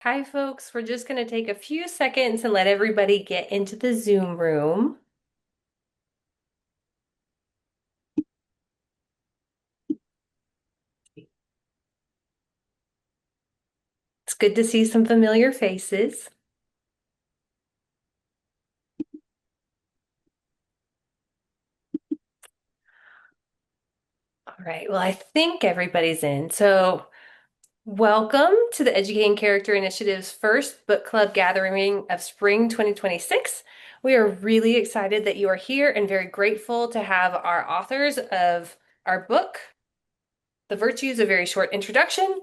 Hi, folks. We're just going to take a few seconds and let everybody get into the Zoom room. It's good to see some familiar faces. All right. Well, I think everybody's in. So, welcome to the Educating Character Initiative's first book club gathering of spring 2026. We are really excited that you are here and very grateful to have our authors of our book, The Virtues: A Very Short Introduction,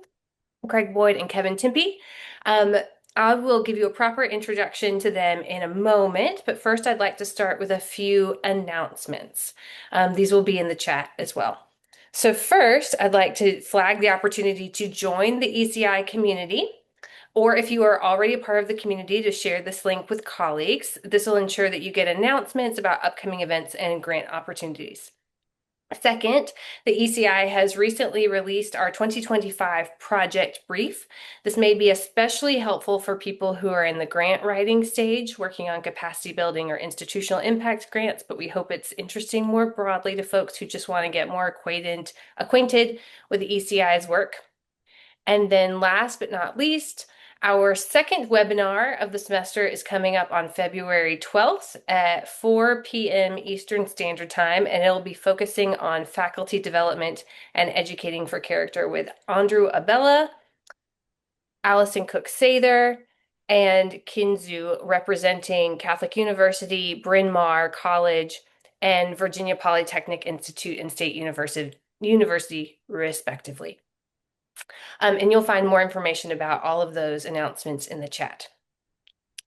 Greg Boyd and Kevin Timpe. Um, I will give you a proper introduction to them in a moment, but first I'd like to start with a few announcements. These will be in the chat as well. So first, I'd like to flag the opportunity to join the ECI community, or if you are already a part of the community, to share this link with colleagues. This will ensure that you get announcements about upcoming events and grant opportunities. Second, the ECI has recently released our 2025 project brief. This may be especially helpful for people who are in the grant writing stage, working on capacity building or institutional impact grants, but we hope it's interesting more broadly to folks who just want to get more acquainted with the ECI's work. And then last but not least, our second webinar of the semester is coming up on February 12th at 4 p.m. Eastern Standard Time, and it'll be focusing on faculty development and educating for character with Andrew Abella, Allison Cook-Sather, and Kinzu, representing Catholic University, Bryn Mawr College, and Virginia Polytechnic Institute and State University, respectively. And you'll find more information about all of those announcements in the chat.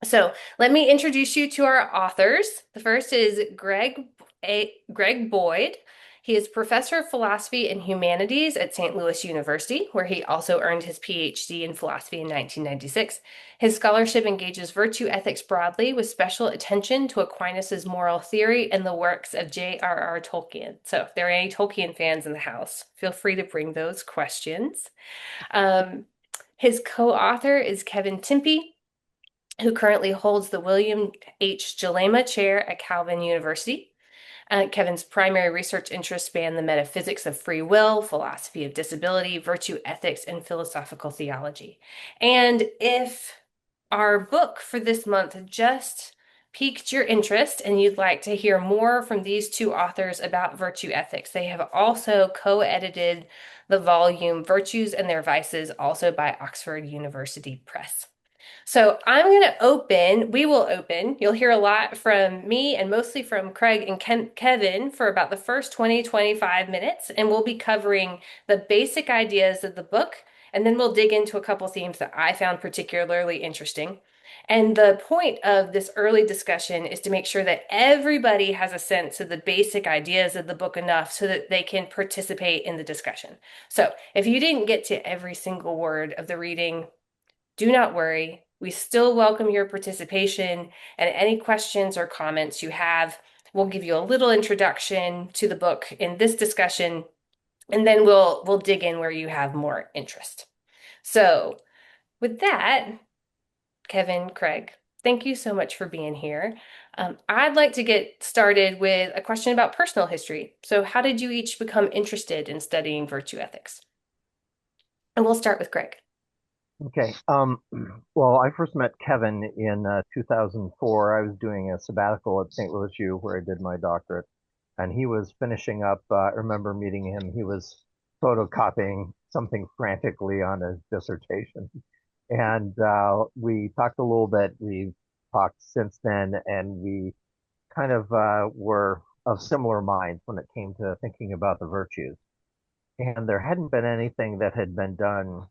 So let me introduce you to our authors. The first is Greg Boyd. He is Professor of Philosophy and Humanities at St. Louis University, where he also earned his PhD in philosophy in 1996. His scholarship engages virtue ethics broadly, with special attention to Aquinas' moral theory and the works of J.R.R. Tolkien. So if there are any Tolkien fans in the house, feel free to bring those questions. His co-author is Kevin Timpe, who currently holds the William H. Jellema Chair at Calvin University. Kevin's primary research interests span the metaphysics of free will, philosophy of disability, virtue ethics, and philosophical theology. And if our book for this month just piqued your interest and you'd like to hear more from these two authors about virtue ethics, they have also co-edited the volume Virtues and Their Vices, also by Oxford University Press. So we will open. You'll hear a lot from me and mostly from Craig and Kevin for about the first 25 minutes, and we'll be covering the basic ideas of the book, and then we'll dig into a couple themes that I found particularly interesting. And the point of this early discussion is to make sure that everybody has a sense of the basic ideas of the book enough so that they can participate in the discussion. So if you didn't get to every single word of the reading, do not worry. We still welcome your participation, and any questions or comments you have. We'll give you a little introduction to the book in this discussion, and then we'll dig in where you have more interest. So with that, Kevin, Craig, thank you so much for being here. I'd like to get started with a question about personal history. So how did you each become interested in studying virtue ethics? And we'll start with Craig. Okay. Well, I first met Kevin in 2004. I was doing a sabbatical at St. Louis U where I did my doctorate, and he was finishing up. I remember meeting him. He was photocopying something frantically on his dissertation, and we talked a little bit. We've talked since then, and we kind of were of similar minds when it came to thinking about the virtues. And there hadn't been anything that had been done,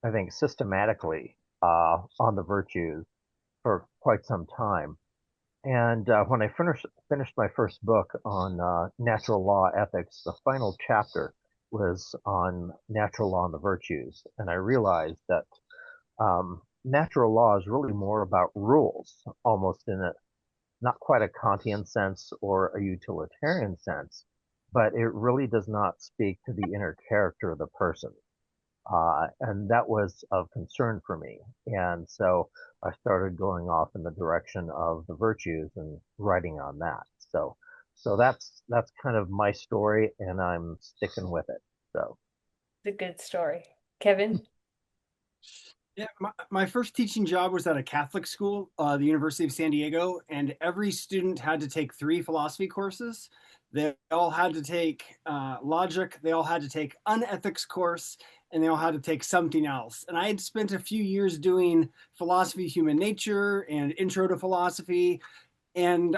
I think, systematically on the virtues for quite some time. And when I finished my first book on natural law ethics, the final chapter was on natural law and the virtues, and I realized that natural law is really more about rules, almost in a not quite a Kantian sense or a utilitarian sense, but it really does not speak to the inner character of the person. And that was of concern for me. And so I started going off in the direction of the virtues and writing on that. So that's kind of my story, and I'm sticking with it. So It's a good story. Kevin? Yeah, my first teaching job was at a Catholic school, the University of San Diego, and every student had to take three philosophy courses. They all had to take logic, they all had to take unethics course, and they all had to take something else. And I had spent a few years doing philosophy, human nature, and intro to philosophy. And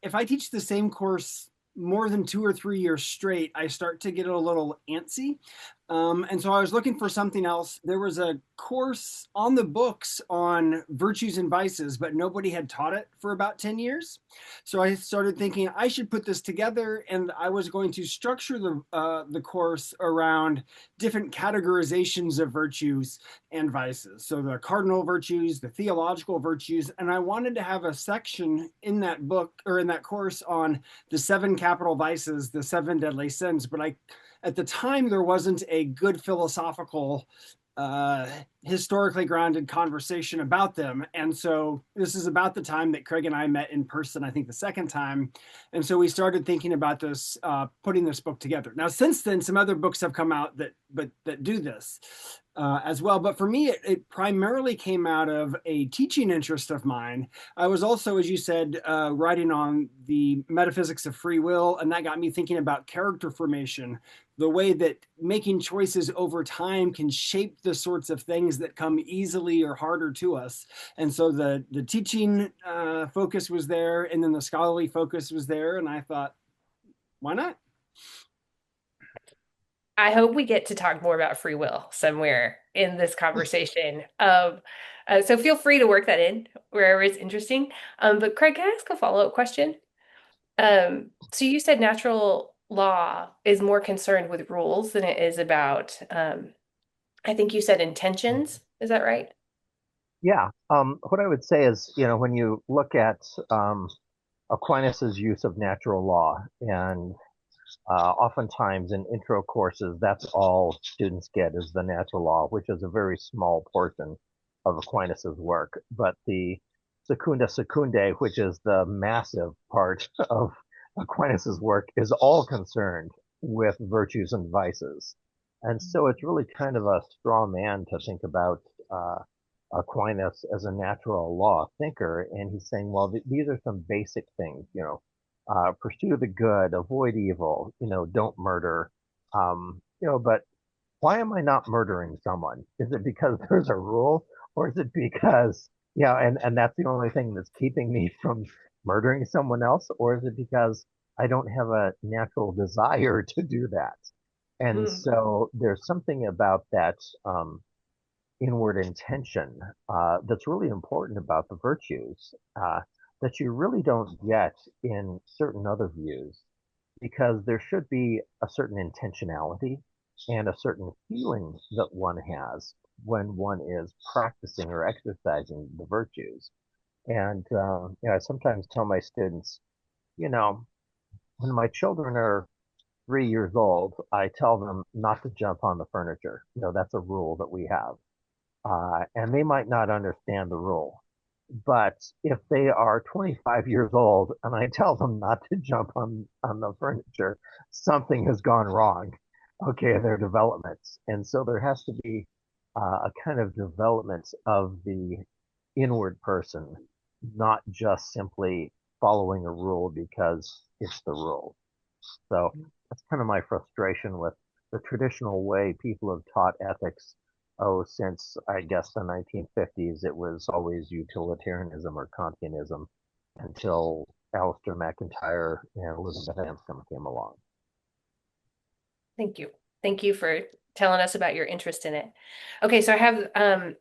if I teach the same course more than 2 or 3 years straight, I start to get a little antsy. And so I was looking for something else. There was a course on the books on virtues and vices, but nobody had taught it for about 10 years. So I started thinking I should put this together, and I was going to structure the course around different categorizations of virtues and vices. So the cardinal virtues, the theological virtues, and I wanted to have a section in that book or in that course on the seven capital vices, the seven deadly sins. But at the time, there wasn't a good philosophical, historically grounded conversation about them. And so this is about the time that Craig and I met in person, I think the second time. And so we started thinking about this, putting this book together. Now, since then, some other books have come out that do this. As well. But for me, it primarily came out of a teaching interest of mine. I was also, as you said, writing on the metaphysics of free will, and that got me thinking about character formation, the way that making choices over time can shape the sorts of things that come easily or harder to us. And so the teaching focus was there, and then the scholarly focus was there, and I thought, why not? I hope we get to talk more about free will somewhere in this conversation. So feel free to work that in wherever it's interesting. But Craig, can I ask a follow-up question? So you said natural law is more concerned with rules than it is about, I think you said intentions. Is that right? yeah, what I would say is, when you look at Aquinas's use of natural law, and oftentimes in intro courses, that's all students get is the natural law, which is a very small portion of Aquinas's work. But the Secunda Secundae, which is the massive part of Aquinas's work, is all concerned with virtues and vices. And so it's really kind of a straw man to think about Aquinas as a natural law thinker. And he's saying, well, these are some basic things, pursue the good, avoid evil, don't murder. But why am I not murdering someone? Is it because there's a rule, or is it because, and that's the only thing that's keeping me from murdering someone else, or is it because I don't have a natural desire to do that? And Hmm. so there's something about that inward intention that's really important about the virtues that you really don't get in certain other views, because there should be a certain intentionality and a certain feeling that one has when one is practicing or exercising the virtues. And I sometimes tell my students, you know, when my children are 3 years old, I tell them not to jump on the furniture. That's a rule that we have, and they might not understand the rule. But if they are 25 years old and I tell them not to jump on the furniture, something has gone wrong, okay, in their developments. And so there has to be a kind of development of the inward person, not just simply following a rule because it's the rule. So that's kind of my frustration with the traditional way people have taught ethics. Oh, since I guess the 1950s, it was always utilitarianism or Kantianism until Alistair McIntyre and Elizabeth Anscombe came along. Thank you. Thank you for telling us about your interest in it. Okay, so I have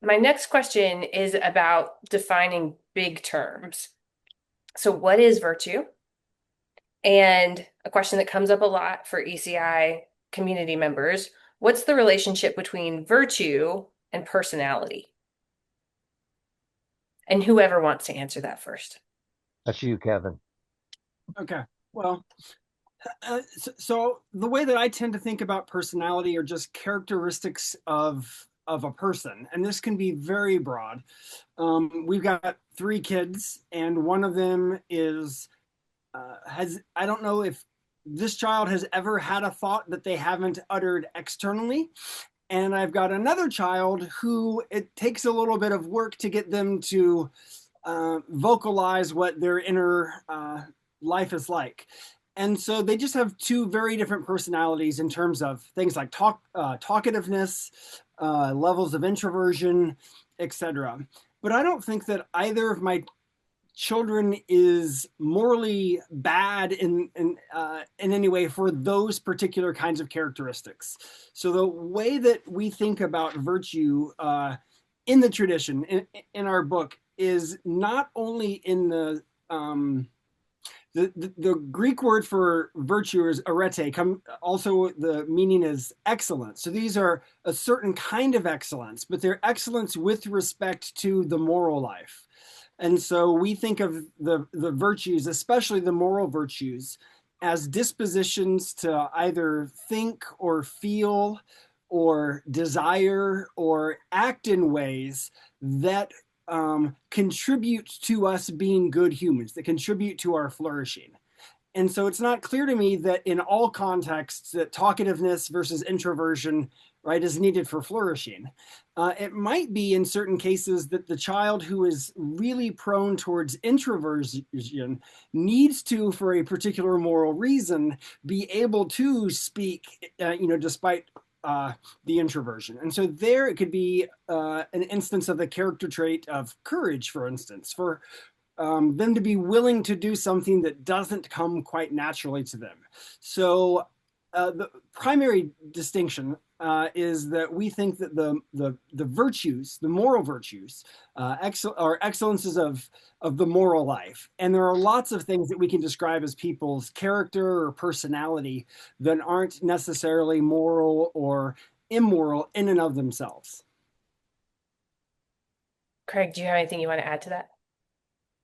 my next question is about defining big terms. So what is virtue? And a question that comes up a lot for ECI community members, what's the relationship between virtue and personality? And whoever wants to answer that first. That's you, Kevin. Okay. Well, So the way that I tend to think about personality are just characteristics of a person, and this can be very broad. We've got three kids, and one of them is has I don't know if this child has ever had a thought that they haven't uttered externally. And I've got another child who it takes a little bit of work to get them to vocalize what their inner life is like. And so they just have two very different personalities in terms of things like talkativeness, levels of introversion, etc. But I don't think that either of my children is morally bad in any way for those particular kinds of characteristics. So the way that we think about virtue in the tradition in our book is not only in the Greek word for virtue is arete. Also, the meaning is excellence. So these are a certain kind of excellence, but they're excellence with respect to the moral life. And so we think of the virtues, especially the moral virtues, as dispositions to either think or feel or desire or act in ways that contribute to us being good humans, that contribute to our flourishing. And so it's not clear to me that in all contexts that talkativeness versus introversion, right, is needed for flourishing. It might be in certain cases that the child who is really prone towards introversion needs to, for a particular moral reason, be able to speak, despite the introversion. And so there it could be an instance of the character trait of courage, for instance, for them to be willing to do something that doesn't come quite naturally to them. So the primary distinction is that we think that the virtues, the moral virtues, are excellences of the moral life, and there are lots of things that we can describe as people's character or personality that aren't necessarily moral or immoral in and of themselves. Craig, do you have anything you want to add to that?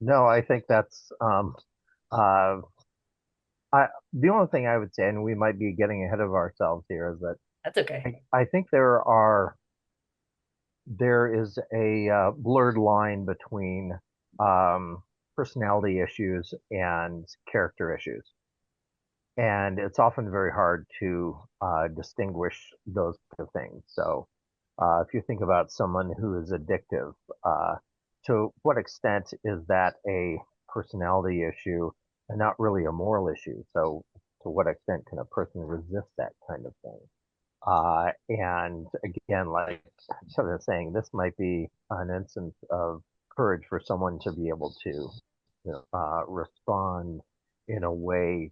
No, I think that's uh, the only thing I would say, and we might be getting ahead of ourselves here, is that That's okay. I think there is a blurred line between personality issues and character issues, and it's often very hard to distinguish those kind of things. So, if you think about someone who is addictive, uh, to what extent is that a personality issue and not really a moral issue? So, to what extent can a person resist that kind of thing? And again, like sort of saying, this might be an instance of courage for someone to be able to, respond in a way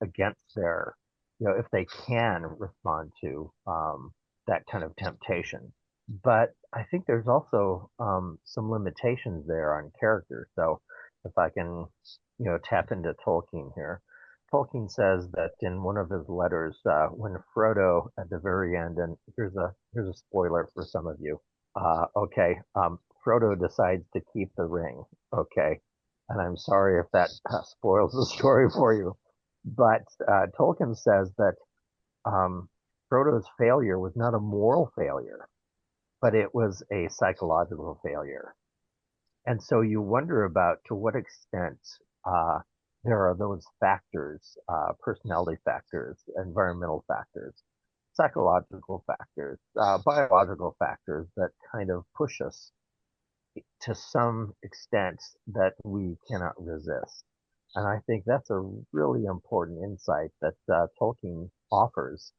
against their, if they can respond to that kind of temptation. But I think there's also some limitations there on character. So if I can, tap into Tolkien here. Tolkien says that in one of his letters, when Frodo at the very end, and here's a spoiler for some of you. Okay, Frodo decides to keep the ring. Okay, and I'm sorry if that spoils the story for you, but Tolkien says that um, Frodo's failure was not a moral failure, but it was a psychological failure. And so you wonder about to what extent uh, there are those factors, personality factors, environmental factors, psychological factors, biological factors that kind of push us to some extent that we cannot resist. And I think that's a really important insight that Tolkien offers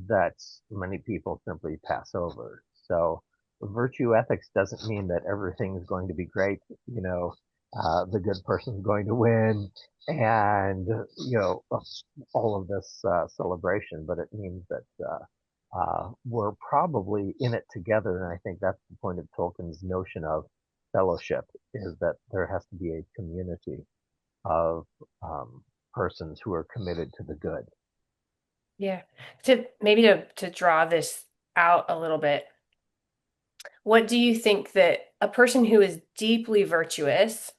that many people simply pass over. So virtue ethics doesn't mean that everything is going to be great. The good person is going to win, and all of this celebration. But it means that we're probably in it together, and I think that's the point of Tolkien's notion of fellowship is that there has to be a community of persons who are committed to the good. Yeah. To draw this out a little bit, what do you think that a person who is deeply virtuous,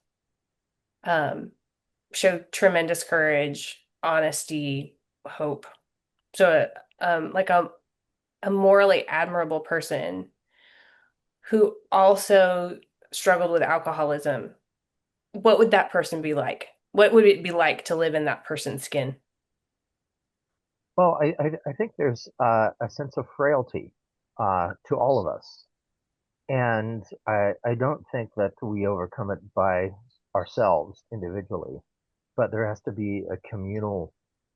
um, showed tremendous courage? honesty, hope. So, like a morally admirable person who also struggled with alcoholism, what would that person be like? What would it be like to live in that person's skin? Well, I think there's a sense of frailty to all of us. And I don't think that we overcome it by ourselves individually, but there has to be a communal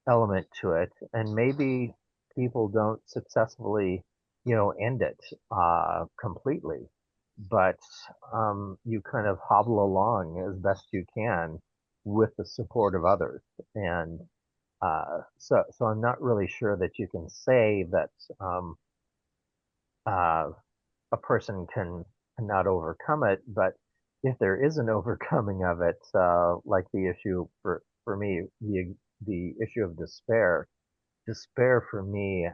element to it. And maybe people don't successfully, end it completely, but you kind of hobble along as best you can with the support of others. And so I'm not really sure that you can say that uh, a person cannot overcome it, but if there is an overcoming of it, like the issue for me, the issue of despair for me,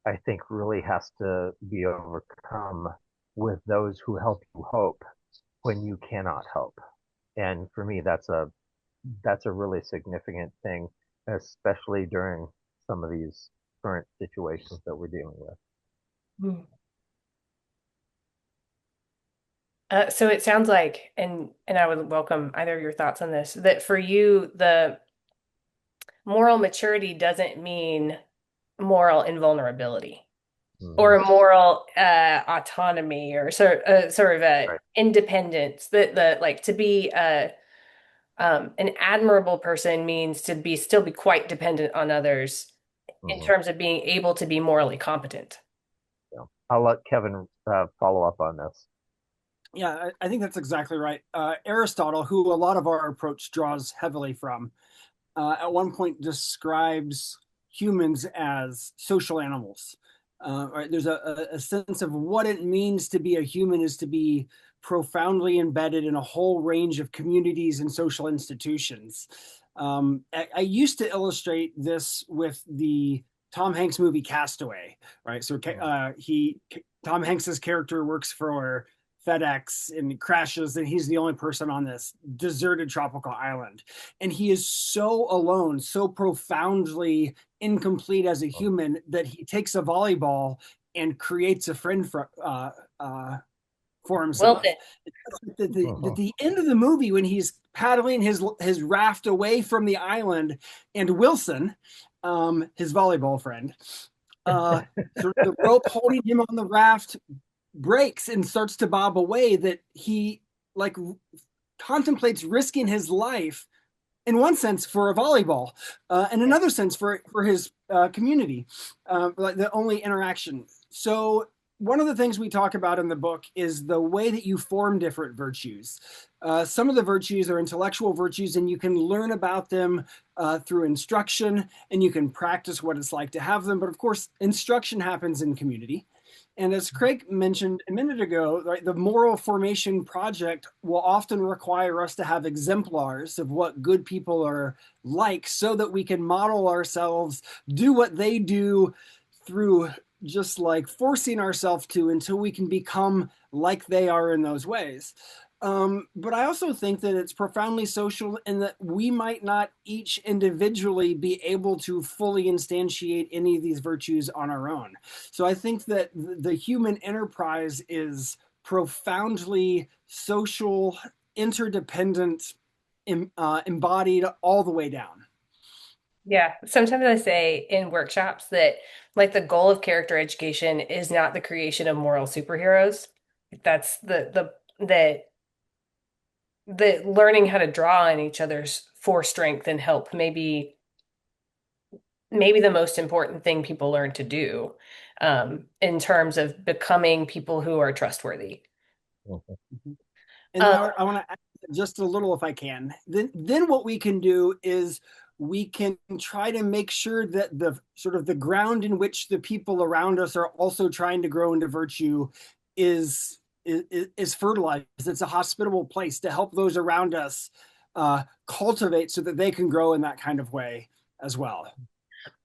I think really has to be overcome with those who help you hope when you cannot hope. And for me, that's a really significant thing, especially during some of these current situations that we're dealing with. Hmm. So it sounds like, and I would welcome either of your thoughts on this, that for you, the moral maturity doesn't mean moral invulnerability or Hmm. a moral autonomy or sort of a Right. independence. That the like to be an admirable person means to be still be quite dependent on others in Hmm. terms of being able to be morally competent. Yeah. I'll let Kevin follow up on this. Yeah, I think that's exactly right. Aristotle, who a lot of our approach draws heavily from, at one point describes humans as social animals. Right? There's a sense of what it means to be a human is to be profoundly embedded in a whole range of communities and social institutions. I used to illustrate this with the Tom Hanks movie Castaway, right? So Tom Hanks's character works for FedEx and crashes, and he's the only person on this deserted tropical island. And he is so alone, so profoundly incomplete as a human that he takes a volleyball and creates a friend for Wilton. himself. At Mhm. the end of the movie, when he's paddling his raft away from the island, and Wilson, his volleyball friend, sort of the rope holding him on the raft breaks and starts to bob away, that he like contemplates risking his life in one sense for a volleyball, in another sense for his community, like the only interaction. So one of the things we talk about in the book is the way that you form different virtues. Some of the virtues are intellectual virtues, and you can learn about them through instruction, and you can practice what it's like to have them. But of course, instruction happens in community. And as Craig mentioned a minute ago, right, the moral formation project will often require us to have exemplars of what good people are like so that we can model ourselves, do what they do through just like forcing ourselves to until we can become like they are in those ways. But I also think that it's profoundly social in that we might not each individually be able to fully instantiate any of these virtues on our own. So I think that the human enterprise is profoundly social, interdependent, embodied all the way down. Yeah, sometimes I say in workshops that like the goal of character education is not the creation of moral superheroes. That's the learning how to draw on each other's for strength and help maybe the most important thing people learn to do in terms of becoming people who are trustworthy. Mhm. And then Um, I want to add just a little, if I can. Then what we can do is we can try to make sure that the sort of the ground in which the people around us are also trying to grow into virtue is is fertilized. It's a hospitable place to help those around us cultivate so that they can grow in that kind of way as well.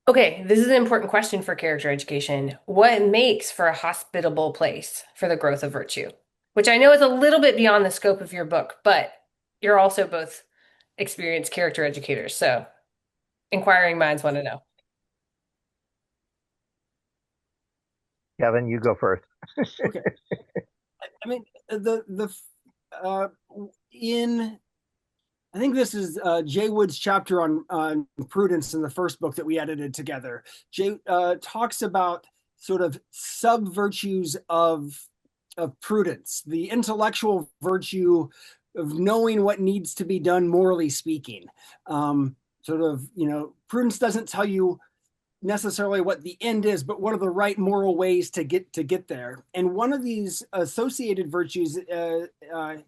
okay, this is an important question for character education. What makes for a hospitable place for the growth of virtue? Which I know is a little bit beyond the scope of your book, but you're also both experienced character educators. So, Inquiring minds want to know. Kevin, you go first. Okay. I mean, the uh, in I think this is Jay Wood's chapter on prudence in the first book that we edited together. Jay talks about sort of sub virtues of prudence, the intellectual virtue of knowing what needs to be done, morally speaking. Sort of, prudence doesn't tell you necessarily what the end is, but what are the right moral ways to get there. And one of these associated virtues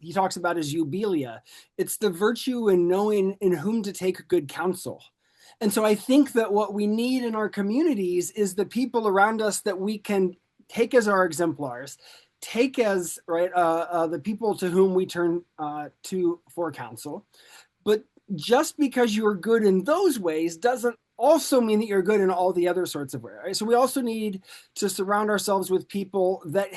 he talks about is eubelia. It's the virtue in knowing in whom to take good counsel. And so I think that what we need in our communities is the people around us that we can take as our exemplars, take as the people to whom we turn to for counsel. But just because you're good in those ways doesn't also mean that you're good in all the other sorts of ways. Right? So we also need to surround ourselves with people that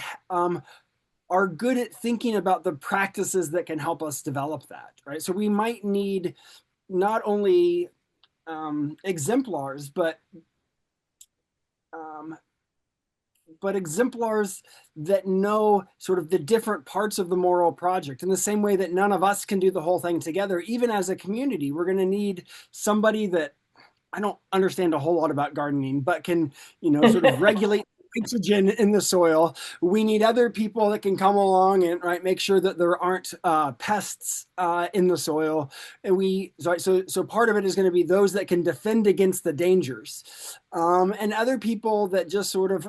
are good at thinking about the practices that can help us develop that. Right. So we might need not only exemplars, um, but exemplars that know sort of the different parts of the moral project in the same way that none of us can do the whole thing together. Even as a community, we're going to need somebody that I don't understand a whole lot about gardening, but can, sort of regulate nitrogen in the soil. We need other people that can come along and make sure that there aren't pests in the soil. And so part of it is going to be those that can defend against the dangers, and other people that just sort of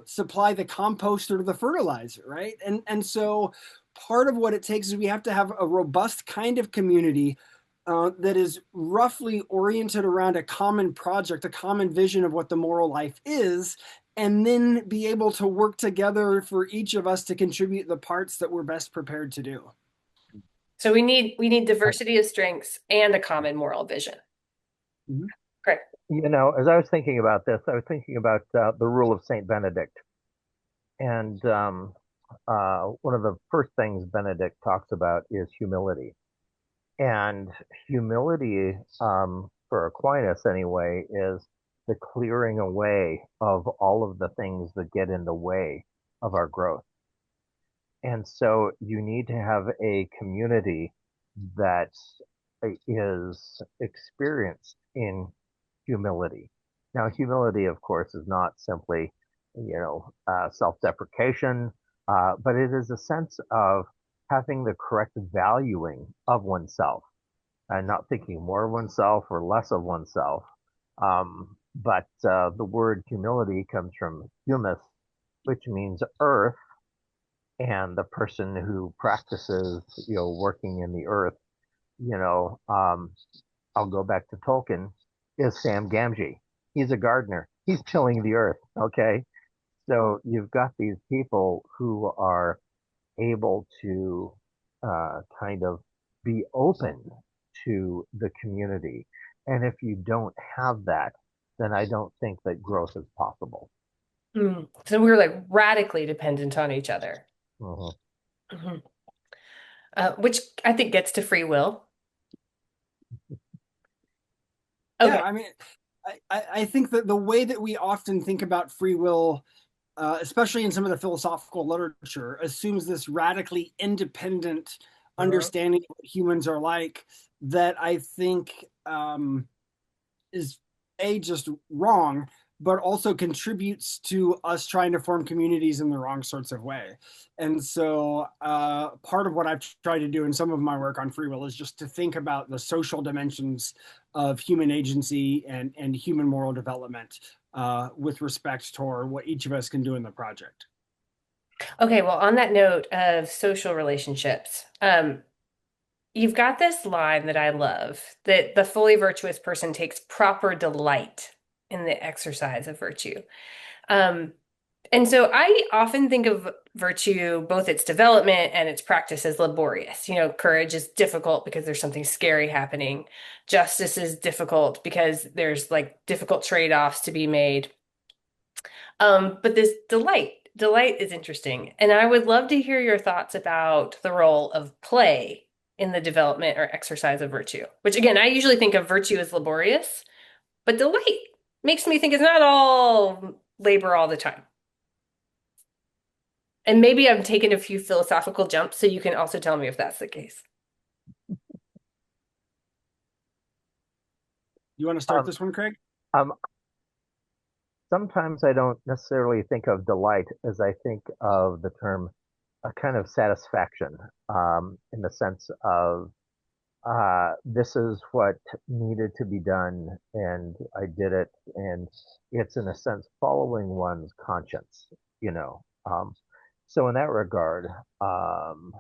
supply the compost or the fertilizer, right? And so part of what it takes is we have to have a robust kind of community that is roughly oriented around a common project, a common vision of what the moral life is, and then be able to work together for each of us to contribute the parts that we're best prepared to do. So we need diversity of strengths and a common moral vision. Mhm. Great. As I was thinking about this, I was thinking about the rule of Saint Benedict. And one of the first things Benedict talks about is humility. And humility, for Aquinas anyway, is the clearing away of all of the things that get in the way of our growth. And so you need to have a community that is experienced in humility. Now, humility, of course, is not simply, self-deprecation, but it is a sense of having the correct valuing of oneself and not thinking more of oneself or less of oneself. But the word humility comes from humus, which means earth, and the person who practices, working in the earth, you know, um, I'll go back to Tolkien, is Sam Gamgee. He's a gardener. He's tilling the earth. Okay. So you've got these people who are able to kind of be open to the community. And if you don't have that, then I don't think that growth is possible. So we're like radically dependent on each other. Mhm. Mhm. Which I think gets to free will. Yeah, Okay. I mean, I think that the way that we often think about free will, especially in some of the philosophical literature, assumes this radically independent Mhm. understanding of what humans are like that I think is just wrong, but also contributes to us trying to form communities in the wrong sorts of way. And so part of what I've tried to do in some of my work on free will is just to think about the social dimensions of human agency and human moral development with respect toward what each of us can do in the project. Okay, well, on that note of social relationships, you've got this line that I love that the fully virtuous person takes proper delight in the exercise of virtue. Um, and so I often think of virtue, both its development and its practice, as laborious. Courage is difficult because there's something scary happening. Justice is difficult because there's like difficult trade-offs to be made. But this delight is interesting. And I would love to hear your thoughts about the role of play in the development or exercise of virtue, which again, I usually think of virtue as laborious, But delight makes me think it's not all labor all the time. And maybe I'm taking a few philosophical jumps, so you can also tell me if that's the case. You want to start Um, this one, Craig? um, Sometimes I don't necessarily think of delight as I think of the term a kind of satisfaction, in the sense of this is what needed to be done, and I did it, and it's in a sense following one's conscience, you know. So in that regard, um,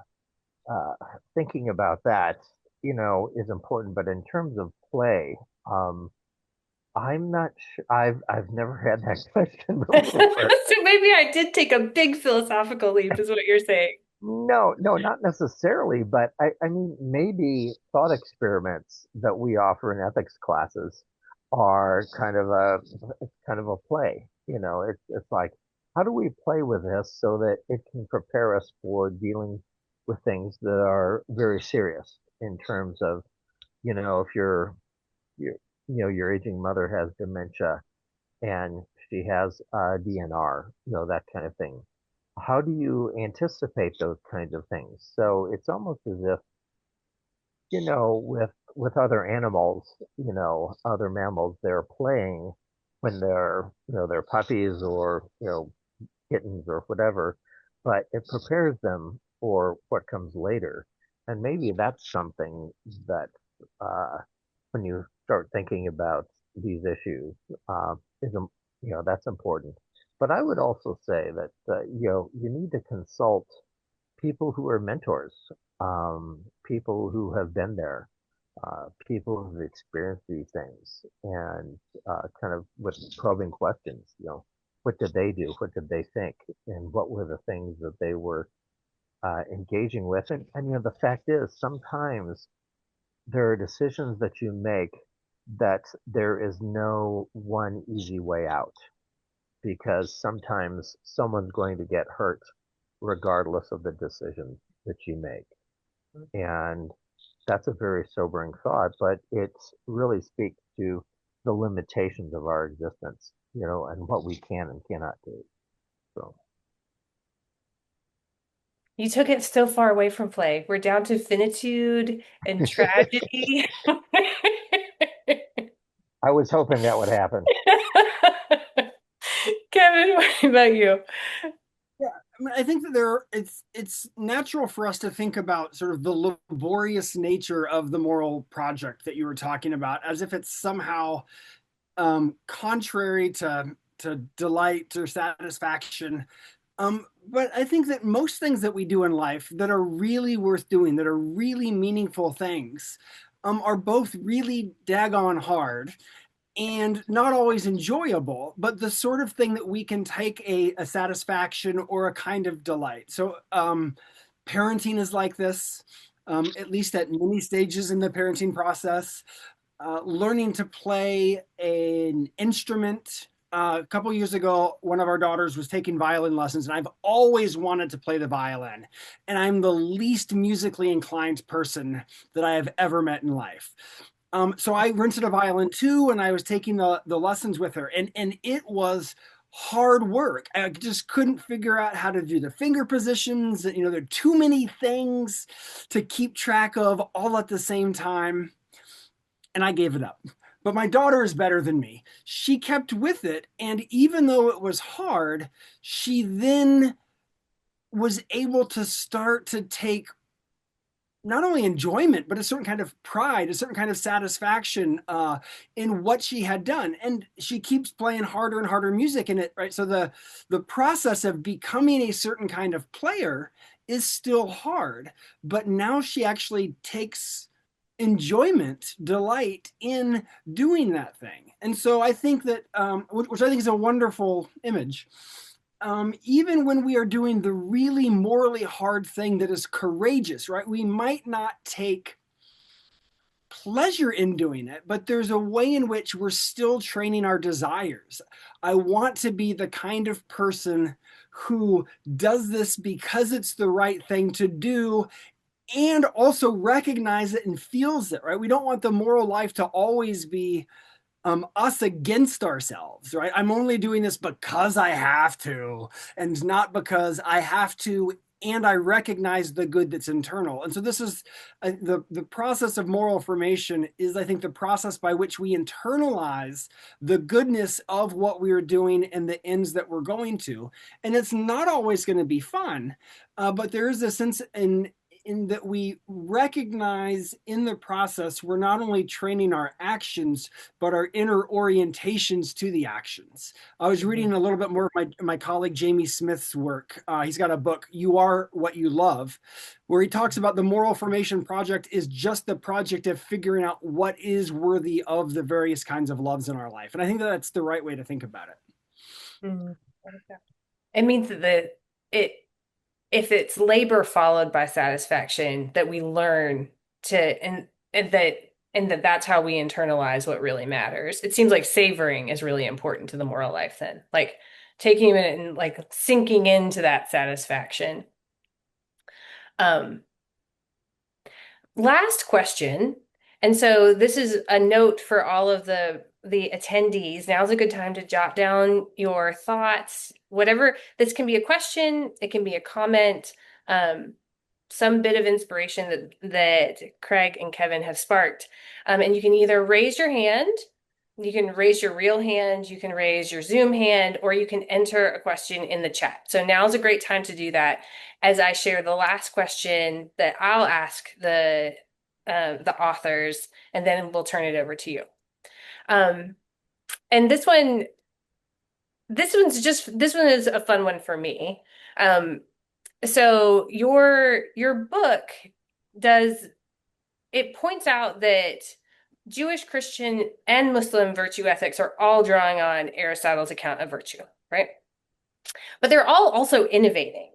uh, thinking about that, is important. But in terms of play, I'm not sure. I've never had that question before. So maybe I did take a big philosophical leap, is what you're saying. No, no, not necessarily, but I mean, maybe thought experiments that we offer in ethics classes are kind of a play. It's like, how do we play with this so that it can prepare us for dealing with things that are very serious in terms of, if your aging mother has dementia and she has DNR, that kind of thing. How do you anticipate those kinds of things? So it's almost as if, with other animals, other mammals, they're playing when they're puppies or, kittens or whatever, but it prepares them for what comes later. And maybe that's something that, uh, when you start thinking about these issues, is, that's important. But I would also say that, you need to consult people who are mentors, people who have been there, people who've experienced these things, and kind of with probing questions. What did they do? What did they think? And what were the things that they were engaging with? And the fact is, sometimes there are decisions that you make that there is no one easy way out, because sometimes someone's going to get hurt regardless of the decision that you make. And that's a very sobering thought, but it really speaks to the limitations of our existence, and what we can and cannot do. So You took it so far away from play. We're down to finitude and tragedy. I was hoping that would happen. Kevin, what about you? Yeah, I mean, I think that it's natural for us to think about sort of the laborious nature of the moral project that you were talking about, as if it's somehow contrary to delight or satisfaction. But I think that most things that we do in life that are really worth doing, that are really meaningful things, are both really daggone hard and not always enjoyable, but the sort of thing that we can take a satisfaction or a kind of delight. So, parenting is like this, at least at many stages in the parenting process. Learning to play an instrument. A couple years ago, one of our daughters was taking violin lessons, and I've always wanted to play the violin. And I'm the least musically inclined person that I have ever met in life. So I rented a violin too, and I was taking the lessons with her, and it was hard work. I just couldn't figure out how to do the finger positions. There are too many things to keep track of all at the same time, and I gave it up. But my daughter is better than me. She kept with it, and even though it was hard, she then was able to start to take not only enjoyment, but a certain kind of pride, a certain kind of satisfaction in what she had done. And she keeps playing harder and harder music in it, right? So the process of becoming a certain kind of player is still hard, but now she actually takes enjoyment, delight in doing that thing. And so I think that, which I think is a wonderful image, even when we are doing the really morally hard thing that is courageous, right? We might not take pleasure in doing it, but there's a way in which we're still training our desires. I want to be the kind of person who does this because it's the right thing to do and also recognize it and feels it, right? We don't want the moral life to always be us against ourselves, right? I'm only doing this because I have to, and not because I have to and I recognize the good that's internal. And so this is the process of moral formation is, I think, the process by which we internalize the goodness of what we're doing and the ends that we're going to. And it's not always going to be fun, but there is a sense in that we recognize in the process we're not only training our actions but our inner orientations to the actions. I was Mhm. reading a little bit more of my colleague Jamie Smith's work. He's got a book, You Are What You Love, where he talks about the moral formation project is just the project of figuring out what is worthy of the various kinds of loves in our life. And I think that that's the right way to think about it. Mhm. I like that. It means that it if it's labor followed by satisfaction, that we learn to and that's how we internalize what really matters. It seems like savoring is really important to the moral life then. Like taking a minute and like sinking into that satisfaction. Um, Last question. And so this is a note for all of the attendees. Now's a good time to jot down your thoughts, whatever. This can be a question, it can be a comment, um, some bit of inspiration that Craig and Kevin have sparked. And you can either raise your hand, you can raise your real hand, you can raise your Zoom hand, or you can enter a question in the chat. So now's a great time to do that as I share the last question that I'll ask the authors, and then we'll turn it over to you. Um, and this one is a fun one for me. Um, so your book does it points out that Jewish, Christian, and Muslim virtue ethics are all drawing on Aristotle's account of virtue, right? But they're all also innovating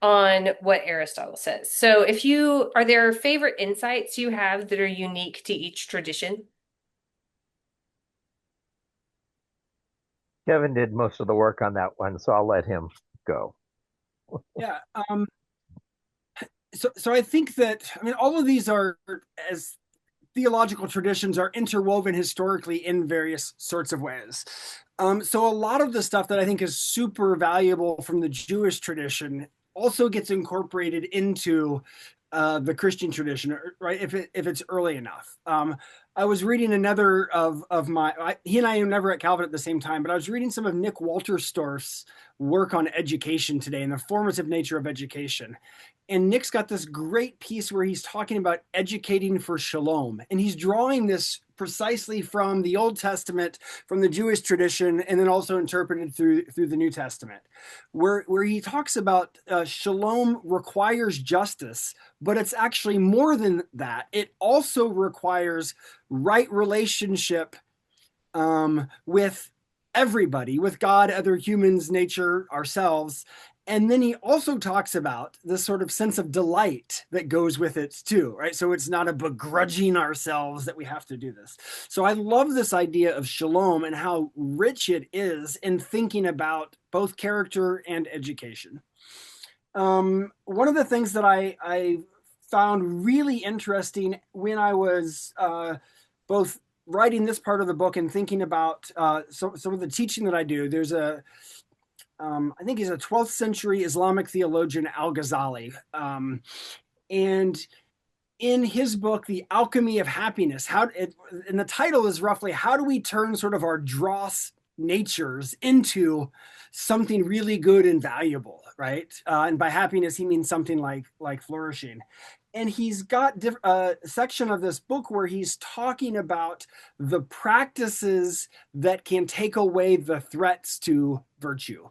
on what Aristotle says. So if you are there favorite insights you have that are unique to each tradition? Kevin did most of the work on that one, so I'll let him go. Yeah. So I think that, I mean, all of these are, as theological traditions, are interwoven historically in various sorts of ways. So a lot of the stuff that I think is super valuable from the Jewish tradition also gets incorporated into the Christian tradition, right? If it's early enough. I was reading another of he and I were never at Calvin at the same time, but I was reading some of Nick Walterstorff's work on education today and the formative nature of education. And Nick's got this great piece where he's talking about educating for shalom. And he's drawing this precisely from the Old Testament, from the Jewish tradition, and then also interpreted through the New Testament, where he talks about shalom requires justice, but it's actually more than that. It also requires right relationship with everybody, with God, other humans, nature, ourselves. And then he also talks about this sort of sense of delight that goes with it too, right? So it's not a begrudging ourselves that we have to do this. So I love this idea of shalom and how rich it is in thinking about both character and education. One of the things that I found really interesting when I was both writing this part of the book and thinking about some of the teaching that I do, there's I think he's a 12th century Islamic theologian, Al-Ghazali. And in his book, The Alchemy of Happiness, and the title is roughly, how do we turn sort of our dross natures into something really good and valuable, right? And by happiness, he means something like flourishing. And he's got a section of this book where he's talking about the practices that can take away the threats to virtue.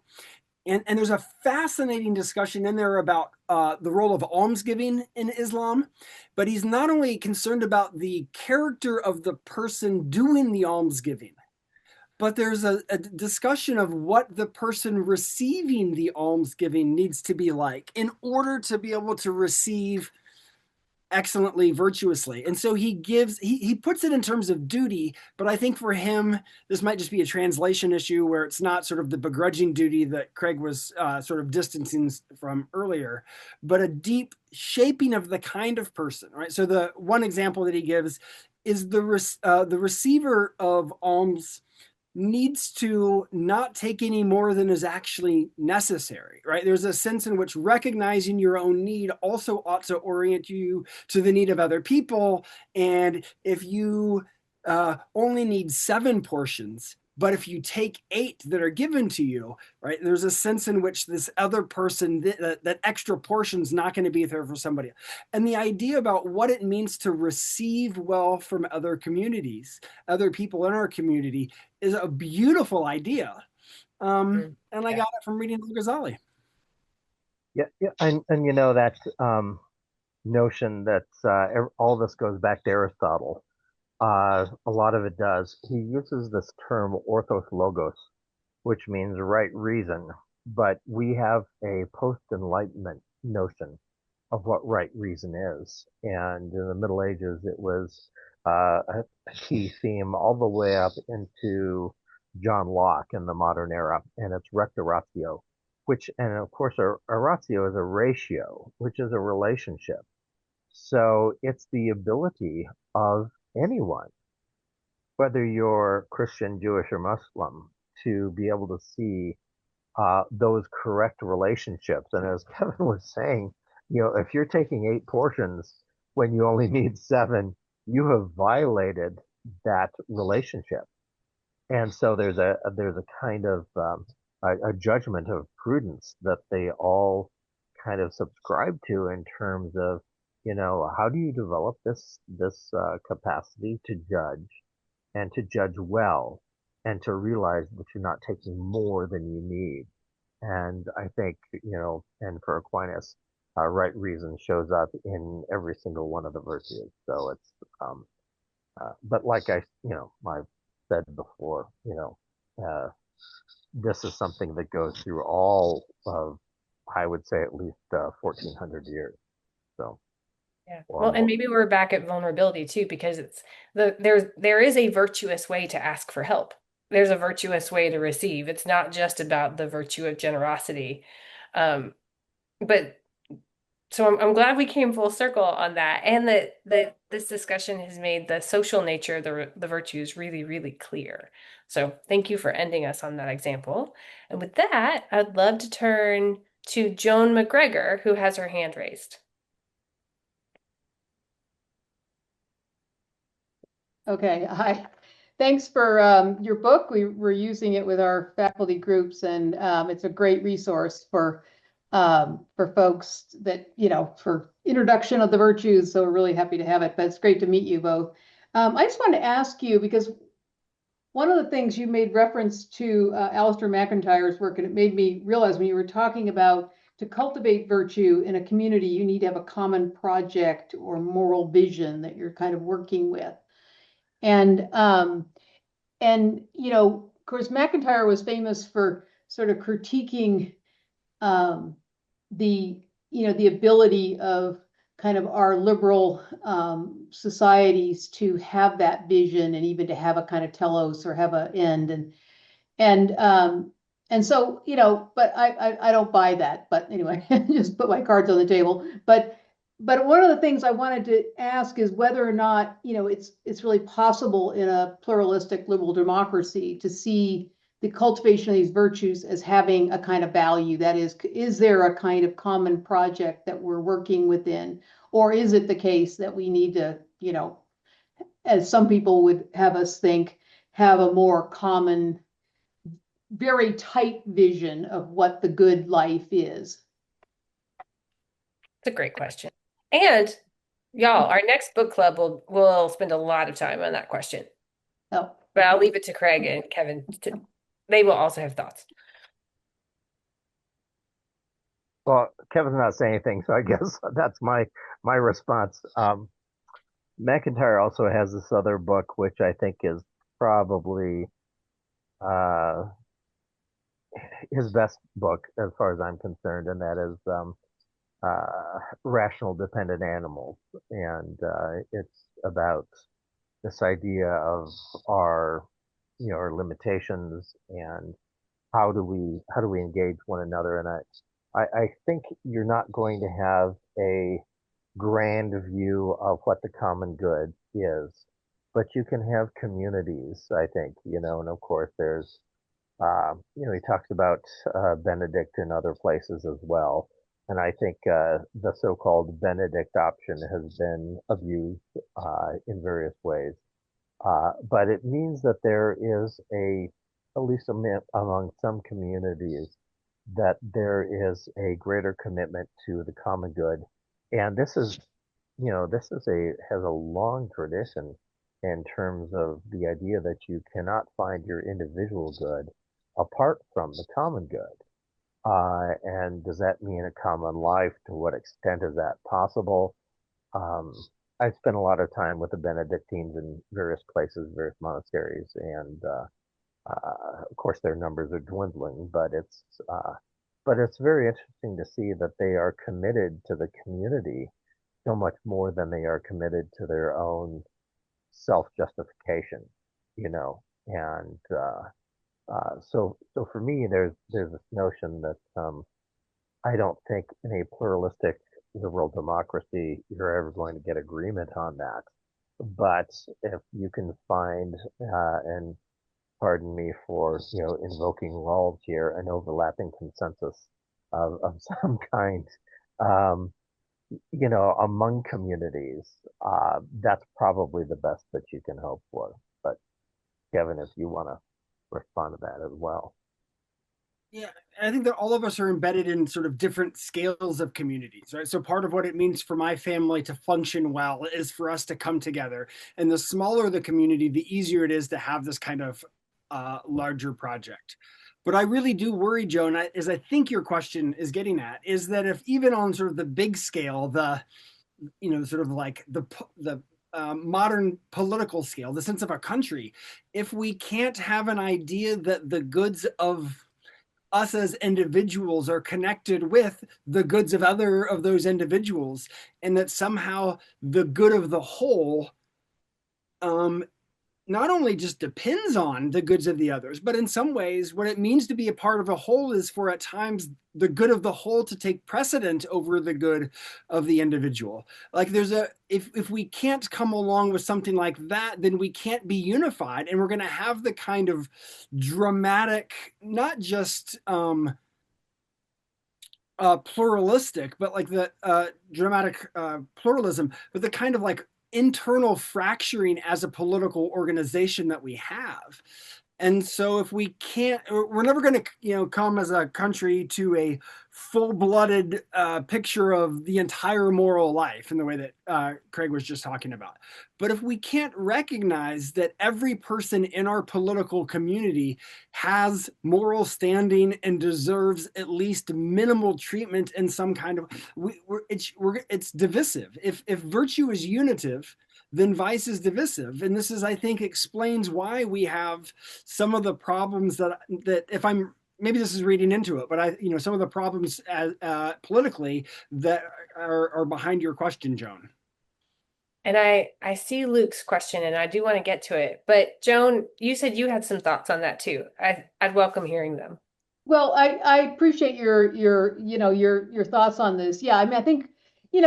And there's a fascinating discussion in there about the role of almsgiving in Islam, but he's not only concerned about the character of the person doing the almsgiving, but there's a discussion of what the person receiving the almsgiving needs to be like in order to be able to receive excellently, virtuously. And so he puts it in terms of duty, but I think for him this might just be a translation issue where it's not sort of the begrudging duty that Craig was sort of distancing from earlier, but a deep shaping of the kind of person, right? So the one example that he gives is the receiver of alms needs to not take any more than is actually necessary, right? There's a sense in which recognizing your own need also ought to orient you to the need of other people. And if you only need 7 portions, but if you take 8 that are given to you, right, there's a sense in which this other person, that extra portion is not going to be there for somebody. And the idea about what it means to receive well from other communities, other people in our community, is a beautiful idea. Mm. And I Yeah. got it from reading Al-Ghazali. Yeah, yeah, and that notion that all this goes back to Aristotle. A lot of it does. He uses this term orthos logos, which means right reason, but we have a post-enlightenment notion of what right reason is. And in the Middle Ages, it was a key theme all the way up into John Locke in the modern era, and it's rector ratio, which, and of course, a ratio is a ratio, which is a relationship. So it's the ability of anyone, whether you're Christian, Jewish, or Muslim, to be able to see those correct relationships. And as Kevin was saying, if you're taking 8 portions when you only need 7, you have violated that relationship. And so there's a kind of a judgment of prudence that they all kind of subscribe to in terms of, how do you develop this capacity to judge and to judge well and to realize that you're not taking more than you need. And I think, and for Aquinas, right reason shows up in every single one of the virtues. So but like I've said before, uh, this is something that goes through all of, I would say, at least 1400 years. So, Yeah. or Well, and more. maybe we're back at vulnerability too, because there is a virtuous way to ask for help. There's a virtuous way to receive. It's not just about the virtue of generosity. Um, but so I'm glad we came full circle on that, and that this discussion has made the social nature of the virtues really, really clear. So thank you for ending us on that example. And with that, I'd love to turn to Joan McGregor, who has her hand raised. Okay, hi. Thanks for your book. We're using it with our faculty groups, and it's a great resource for folks that, for introduction of the virtues. So we're really happy to have it, but it's great to meet you both. I just wanted to ask you, because one of the things you made reference to Alistair McIntyre's work, and it made me realize when you were talking about to cultivate virtue in a community, you need to have a common project or moral vision that you're kind of working with. And of course, McIntyre was famous for sort of critiquing um, the the ability of kind of our liberal societies to have that vision and even to have a kind of telos or have an end. And and so, but I don't buy that. But anyway, just put my cards on the table. But one of the things I wanted to ask is whether or not, it's really possible in a pluralistic liberal democracy to see the cultivation of these virtues as having a kind of value. That is there a kind of common project that we're working within? Or is it the case that we need to, as some people would have us think, have a more common, very tight vision of what the good life is? It's a great question. And y'all, our next book club will spend a lot of time on that question. Oh, But I'll leave it to Craig and Kevin they will also have thoughts. Well, Kevin's not saying anything, so I guess that's my response. McIntyre also has this other book, which I think is probably uh, his best book as far as I'm concerned, and that is Rational Dependent Animals. And it's about this idea of our, our limitations and how do we engage one another. And I think you're not going to have a grand view of what the common good is but you can have communities, I think, and of course there's, he talks about Benedict in other places as well. And I think the so-called Benedict option has been abused in various ways. But it means that there is at least among some communities, that there is a greater commitment to the common good. And has a long tradition in terms of the idea that you cannot find your individual good apart from the common good. And does that mean a common life? To what extent is that possible? Um, I spent a lot of time with the Benedictines in various places, various monasteries, and of course their numbers are dwindling, but it's very interesting to see that they are committed to the community so much more than they are committed to their own self-justification, and so for me, there's this notion that I don't think in a pluralistic liberal democracy you're ever going to get agreement on that. But if you can find, and pardon me for invoking Rawls here, an overlapping consensus of some kind, um, among communities, that's probably the best that you can hope for. But Kevin, if you want to respond to that as well. Yeah, I think that all of us are embedded in sort of different scales of communities, right? So part of what it means for my family to function well is for us to come together. And the smaller the community, the easier it is to have this kind of larger project. But I really do worry, Joan, as I think your question is getting at, is that if even on sort of the big scale, sort of like the modern political scale, the sense of a country, if we can't have an idea that the goods of us as individuals are connected with the goods of other of those individuals, and that somehow the good of the whole um, not only just depends on the goods of the others, but in some ways, what it means to be a part of a whole is for at times the good of the whole to take precedent over the good of the individual. Like if we can't come along with something like that, then we can't be unified, and we're going to have the kind of dramatic, not just pluralistic, but like the dramatic pluralism, but the kind of like internal fracturing as a political organization that we have. And so if we can't, we're never going to, come as a country to a full-blooded picture of the entire moral life in the way that Craig was just talking about. But if we can't recognize that every person in our political community has moral standing and deserves at least minimal treatment in some kind of, it's divisive. If virtue is unitive, then vice is divisive. And this is, I think, explains why we have some of the problems that if I'm maybe this is reading into it, but some of the problems politically that are behind your question, Joan. And I see Luke's question and I do want to get to it. But Joan, you said you had some thoughts on that too. I'd welcome hearing them. Well, I appreciate your thoughts on this. Yeah, I mean, I think, we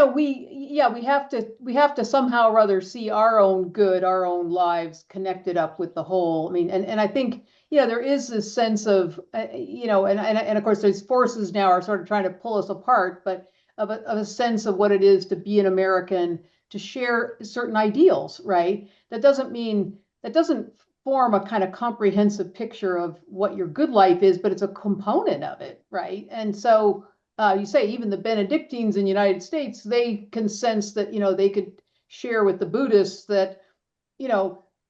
have to somehow or other see our own good, our own lives connected up with the whole. I mean, and I think, there is this sense of, and of course, these forces now are sort of trying to pull us apart, but of a sense of what it is to be an American, to share certain ideals, right? That doesn't form a kind of comprehensive picture of what your good life is, but it's a component of it, right? And so you say even the Benedictines in the United States, they can sense that, they could share with the Buddhists that,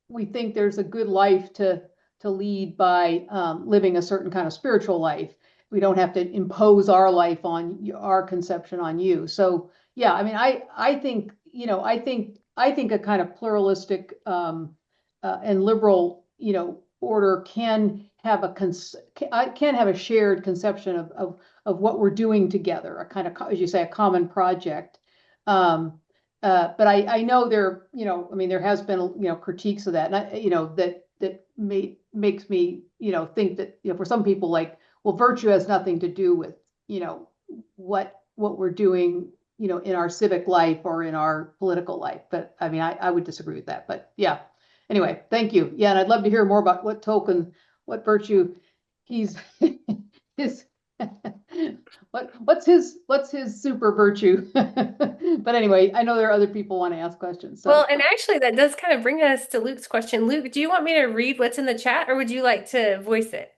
we think there's a good life to lead by living a certain kind of spiritual life. We don't have to impose our life on our conception on you. So yeah, I mean, I think, I think a kind of pluralistic and liberal, order can have can have a shared conception of what we're doing together, a kind of, as you say, a common project. Um, but I know there, I mean, there has been, critiques of that, and makes me, think that, for some people, like, well, virtue has nothing to do with, what we're doing, in our civic life or in our political life. But I mean, I would disagree with that. But yeah. Anyway, thank you. Yeah, and I'd love to hear more about what virtue he's his what's his super virtue. But anyway, I know there are other people want to ask questions. Well, So and actually, that does kind of bring us to Luke's question. Luke, do you want me to read what's in the chat, or would you like to voice it?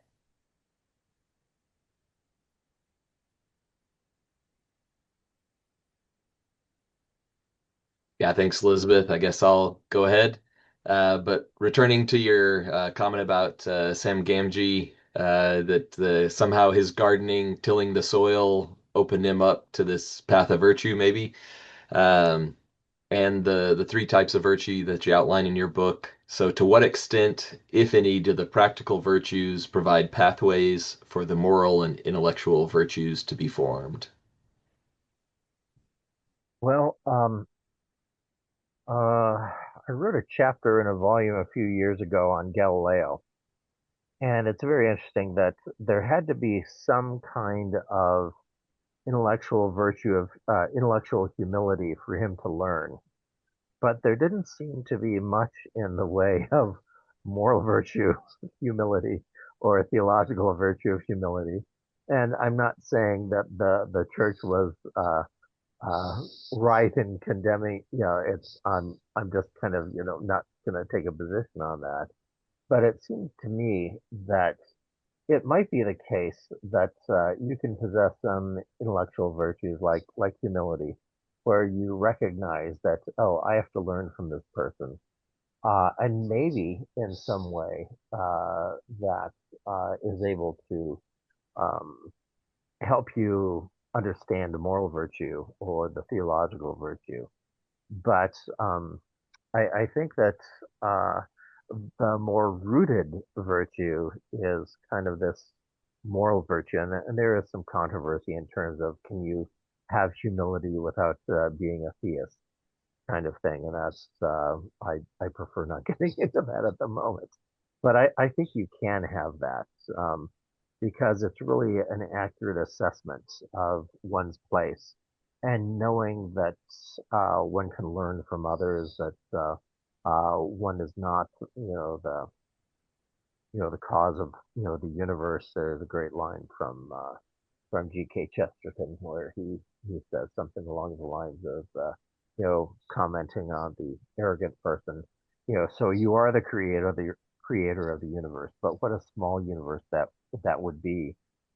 Yeah, thanks, Elizabeth. I guess I'll go ahead. But returning to your comment about Sam Gamgee, that somehow his gardening, tilling the soil, opened him up to this path of virtue, maybe, um, and the three types of virtue that you outline in your book. So, to what extent, if any, do the practical virtues provide pathways for the moral and intellectual virtues to be formed? Well, I wrote a chapter in a volume a few years ago on Galileo, and it's very interesting that there had to be some kind of intellectual virtue of intellectual humility for him to learn. But there didn't seem to be much in the way of moral virtue, humility, or a theological virtue of humility. And I'm not saying that the church was uh, right in condemning. It's I'm just kind of not going to take a position on that. But it seems to me that it might be the case that you can possess some intellectual virtues like humility, where you recognize that, oh, I have to learn from this person, and maybe in some way that is able to um, help you understand the moral virtue or the theological virtue. But I think that uh, the more rooted virtue is kind of this moral virtue, and there is some controversy in terms of can you have humility without being a theist kind of thing, and that's I prefer not getting into that at the moment. But I think you can have that because it's really an accurate assessment of one's place, and knowing that one can learn from others, that one is not, the cause of, the universe. There's a great line from G.K. Chesterton where he says something along the lines of, commenting on the arrogant person, so you are the creator of the universe, but what a small universe that would be.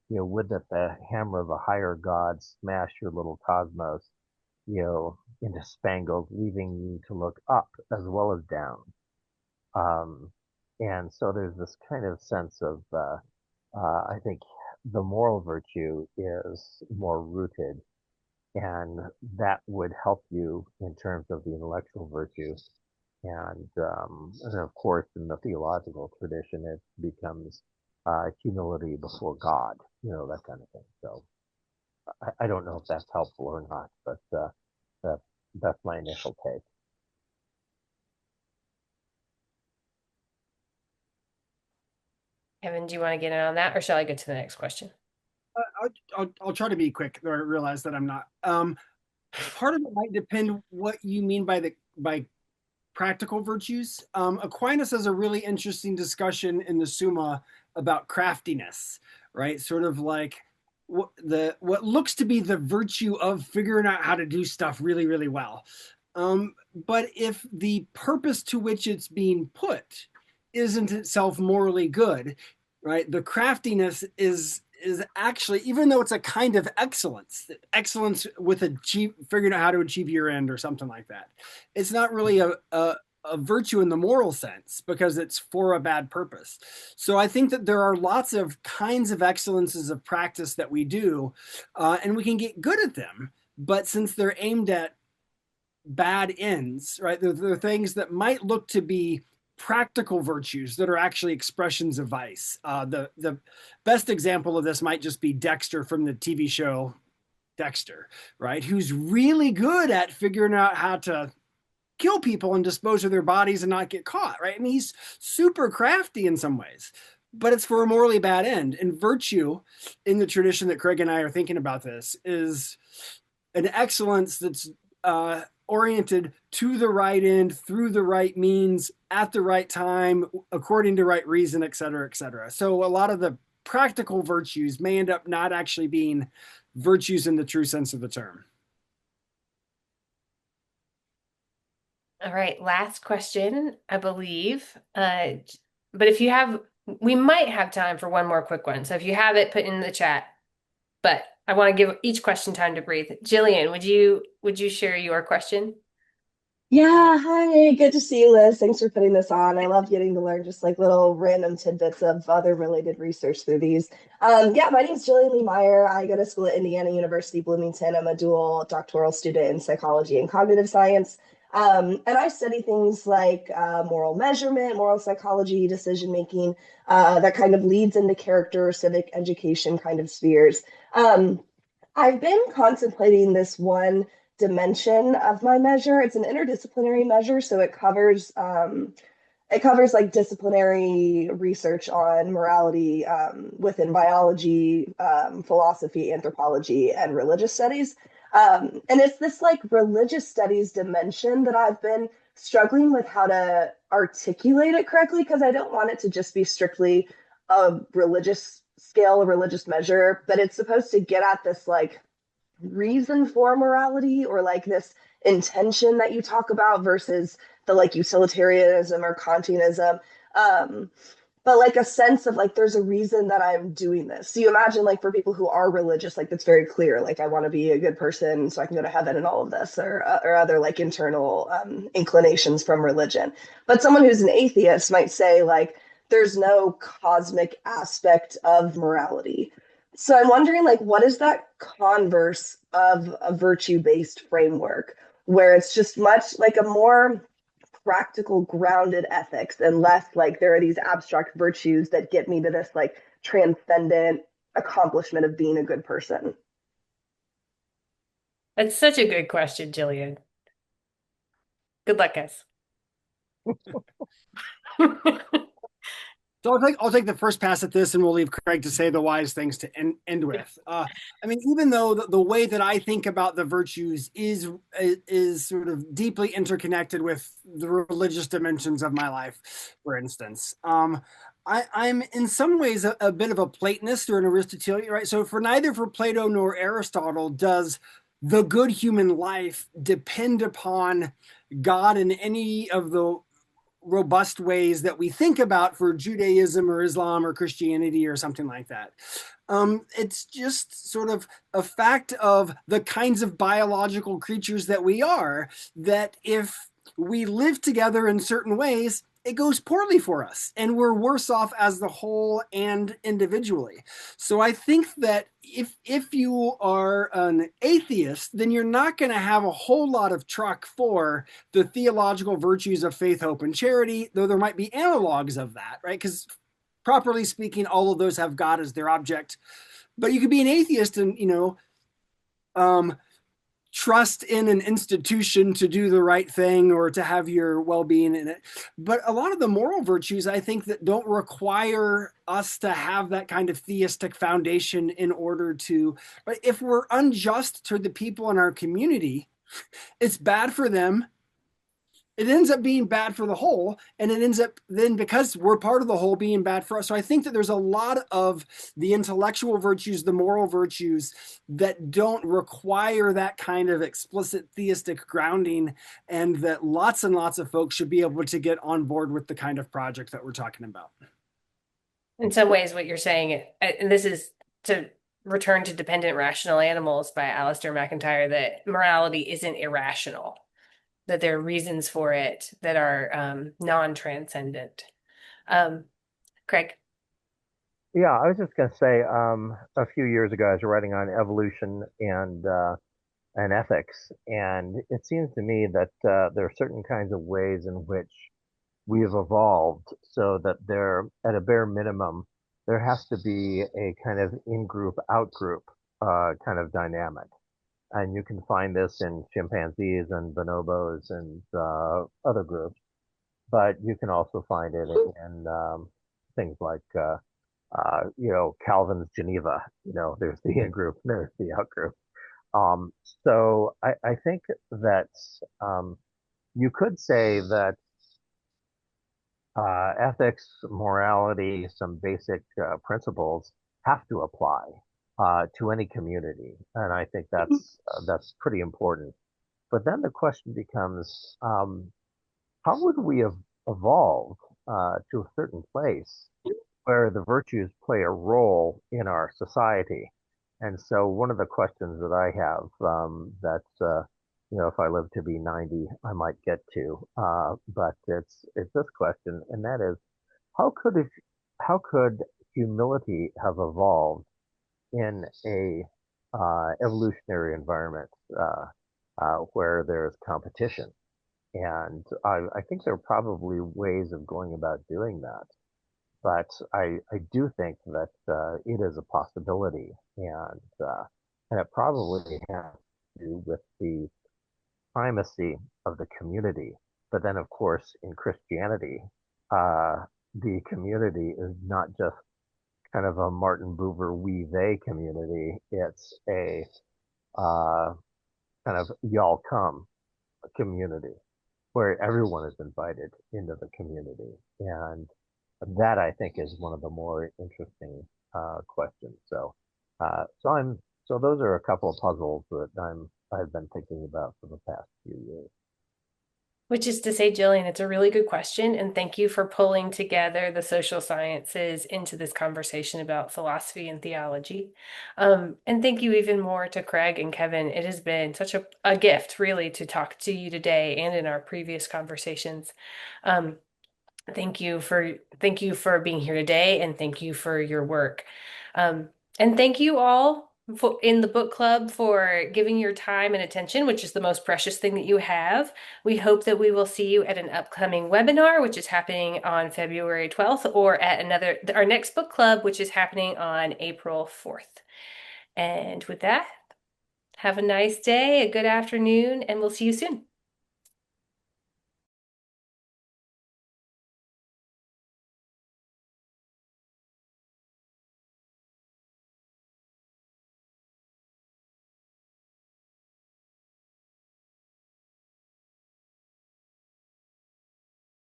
Would that the hammer of a higher God smash your little cosmos, into spangles, leaving you to look up as well as down. Um, and so there's this kind of sense of, I think the moral virtue is more rooted, and that would help you in terms of the intellectual virtue. And then of course, in the theological tradition, it becomes humility before God, that kind of thing. So I don't know if that's helpful or not, but that, that's my initial take. Kevin, do you want to get in on that, or shall I go to the next question? I'll try to be quick. I realize that I'm not. Part of it might depend what you mean by practical virtues. Aquinas has a really interesting discussion in the Summa about craftiness, right? Sort of like what looks to be the virtue of figuring out how to do stuff really, really well. But if the purpose to which it's being put isn't itself morally good, right? The craftiness is actually, even though it's a kind of excellence with figuring out how to achieve your end or something like that, it's not really a virtue in the moral sense because it's for a bad purpose. So I think that there are lots of kinds of excellences of practice that we do, and we can get good at them. But since they're aimed at bad ends, right? They're things that might look to be practical virtues that are actually expressions of vice. The best example of this might just be Dexter from the TV show Dexter, right? Who's really good at figuring out how to kill people and dispose of their bodies and not get caught, right? And he's super crafty in some ways, but it's for a morally bad end. And virtue, in the tradition that Craig and I are thinking about this, is an excellence that's oriented to the right end, through the right means, at the right time, according to right reason, et cetera, et cetera. So a lot of the practical virtues may end up not actually being virtues in the true sense of the term. All right, last question, I believe. But if you have, we might have time for one more quick one. So if you have it, put in the chat. But I want to give each question time to breathe. Jillian, would you share your question? Yeah, hi, good to see you, Liz. Thanks for putting this on. I love getting to learn just like little random tidbits of other related research through these. Yeah, my name is Jillian Lee Meyer. I go to school at Indiana University Bloomington. I'm a dual doctoral student in psychology and cognitive science. And I study things like moral measurement, moral psychology, decision making, that kind of leads into character, civic education kind of spheres. Um, I've been contemplating this one dimension of my measure. It's an interdisciplinary measure, so it covers like disciplinary research on morality within biology, philosophy, anthropology, and religious studies. And it's this like religious studies dimension that I've been struggling with how to articulate it correctly because I don't want it to just be strictly a religious scale, a religious measure, but it's supposed to get at this like reason for morality or like this intention that you talk about versus the like utilitarianism or Kantianism. Um, but like a sense of like there's a reason that I'm doing this. So you imagine like for people who are religious, like that's very clear. Like I want to be a good person so I can go to heaven and all of this, or other like internal inclinations from religion. But someone who's an atheist might say like there's no cosmic aspect of morality. So I'm wondering, like, what is that converse of a virtue-based framework where it's just much like a more practical, grounded ethics and less like there are these abstract virtues that get me to this like transcendent accomplishment of being a good person? That's such a good question, Jillian. Good luck, guys. So I'll take the first pass at this, and we'll leave Craig to say the wise things to end with. I mean, even though the way that I think about the virtues is sort of deeply interconnected with the religious dimensions of my life, for instance, I'm in some ways a bit of a Platonist or an Aristotelian, right? So neither for Plato nor Aristotle does the good human life depend upon God in any of the robust ways that we think about for Judaism or Islam or Christianity or something like that. It's just sort of a fact of the kinds of biological creatures that we are, that if we live together in certain ways, it goes poorly for us and we're worse off as the whole and individually. So I think that if you are an atheist, then you're not going to have a whole lot of truck for the theological virtues of faith, hope, and charity, though there might be analogs of that, right? Because properly speaking, all of those have God as their object. But you could be an atheist and, um, trust in an institution to do the right thing or to have your well-being in it. But a lot of the moral virtues, I think, that don't require us to have that kind of theistic foundation in order to, but if we're unjust to the people in our community, it's bad for them. It ends up being bad for the whole, and it ends up then, because we're part of the whole, being bad for us. So I think that there's a lot of the intellectual virtues, the moral virtues, that don't require that kind of explicit theistic grounding, and that lots and lots of folks should be able to get on board with the kind of project that we're talking about. In some ways, what you're saying, and this is to return to Dependent Rational Animals by Alistair McIntyre, that morality isn't irrational, that there are reasons for it that are non-transcendent. Um, Craig. Yeah, I was just going to say, a few years ago, I was writing on evolution and ethics, and it seems to me that there are certain kinds of ways in which we have evolved so that there, at a bare minimum, there has to be a kind of in-group, out-group kind of dynamic. And you can find this in chimpanzees and bonobos and other groups, but you can also find it in things like, Calvin's Geneva. There's the in-group, there's the out-group. Um, so I think that um, you could say that ethics, morality, some basic principles have to apply to any community, and I think that's pretty important. But then the question becomes, how would we have evolved to a certain place where the virtues play a role in our society? And so one of the questions that I have if I live to be 90, I might get to, but it's this question, and that is, how could it, how could humility have evolved in a evolutionary environment where there's competition? And I think there are probably ways of going about doing that. But I do think that it is a possibility, and it probably has to do with the primacy of the community. But then, of course, in Christianity, uh, the community is not just kind of a Martin Buber we they community. It's a uh, kind of y'all come community where everyone is invited into the community. And that I think is one of the more interesting questions. So those are a couple of puzzles that I've been thinking about for the past few years. Which is to say, Jillian, it's a really good question, and thank you for pulling together the social sciences into this conversation about philosophy and theology. And thank you even more to Craig and Kevin. It has been such a gift, really, to talk to you today and in our previous conversations. Um, thank you for being here today, and thank you for your work. Um, and thank you all in the book club for giving your time and attention, which is the most precious thing that you have. We hope that we will see you at an upcoming webinar, which is happening on February 12th, or at our next book club, which is happening on April 4th. And with that, have a nice day, a good afternoon, and we'll see you soon.